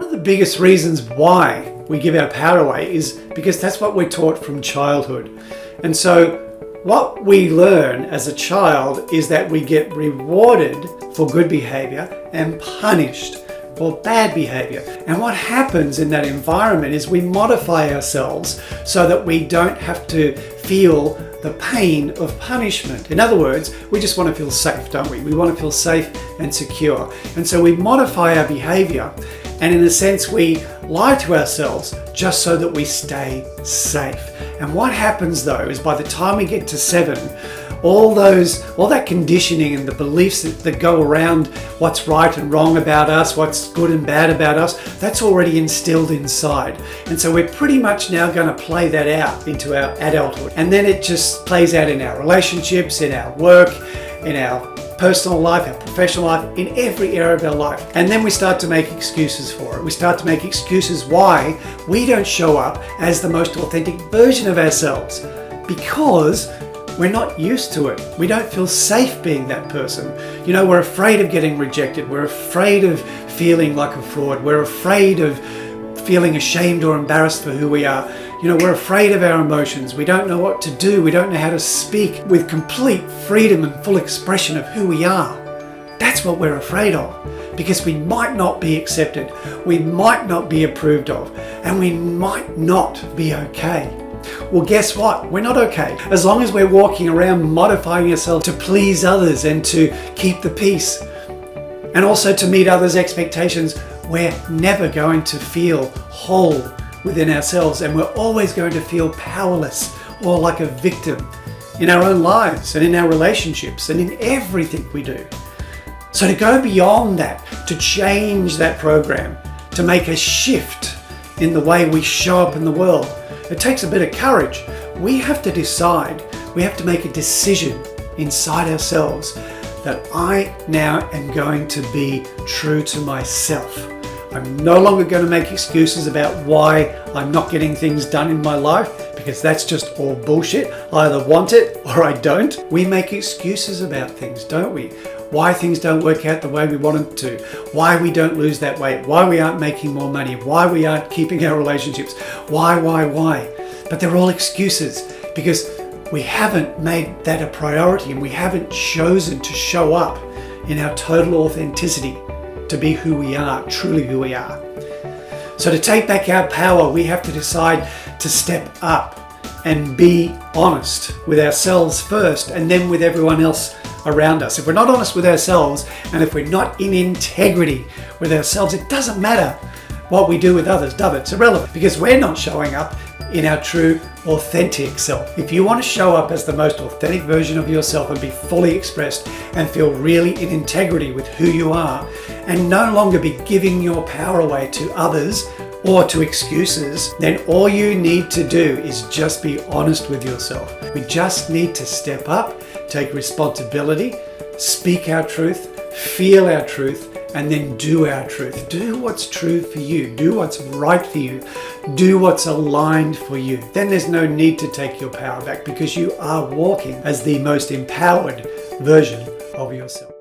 One of the biggest reasons why we give our power away is because that's what we're taught from childhood. And so what we learn as a child is that we get rewarded for good behavior and punished for bad behavior. And what happens in that environment is we modify ourselves so that we don't have to feel the pain of punishment. In other words, we just want to feel safe, don't we? We want to feel safe and secure. And so we modify our behavior, and in a sense we lie to ourselves just so that we stay safe. And what happens though is by the time we get to 7, all that conditioning and the beliefs that go around what's right and wrong about us, what's good and bad about us, that's already instilled inside. And so we're pretty much now going to play that out into our adulthood. And then it just plays out in our relationships, in our work, in our personal life, our professional life, in every area of our life. And then we start to make excuses for it. We start to make excuses why we don't show up as the most authentic version of ourselves, because we're not used to it. We don't feel safe being that person. You know, we're afraid of getting rejected. We're afraid of feeling like a fraud. We're afraid of feeling ashamed or embarrassed for who we are. You know, we're afraid of our emotions. We don't know what to do. We don't know how to speak with complete freedom and full expression of who we are. That's what we're afraid of, because we might not be accepted. We might not be approved of, and we might not be okay. Well, guess what? We're not okay. As long as we're walking around modifying ourselves to please others and to keep the peace, and also to meet others' expectations, we're never going to feel whole within ourselves, and we're always going to feel powerless or like a victim in our own lives and in our relationships and in everything we do. So to go beyond that, to change that program, to make a shift in the way we show up in the world, it takes a bit of courage. We have to decide, we have to make a decision inside ourselves that I now am going to be true to myself. I'm no longer going to make excuses about why I'm not getting things done in my life, because that's just all bullshit. I either want it or I don't. We make excuses about things, don't we? Why things don't work out the way we want them to, why we don't lose that weight, why we aren't making more money, why we aren't keeping our relationships, why? But they're all excuses because we haven't made that a priority, and we haven't chosen to show up in our total authenticity to be who we are, truly who we are. So to take back our power, we have to decide to step up and be honest with ourselves first, and then with everyone else around us. If we're not honest with ourselves, and if we're not in integrity with ourselves, it doesn't matter what we do with others, does it? It's irrelevant, because we're not showing up in our true, authentic self. If you want to show up as the most authentic version of yourself and be fully expressed and feel really in integrity with who you are, and no longer be giving your power away to others or to excuses, then all you need to do is just be honest with yourself. We just need to step up, take responsibility, speak our truth, feel our truth, and then do our truth. Do what's true for you. Do what's right for you. Do what's aligned for you. Then there's no need to take your power back, because you are walking as the most empowered version of yourself.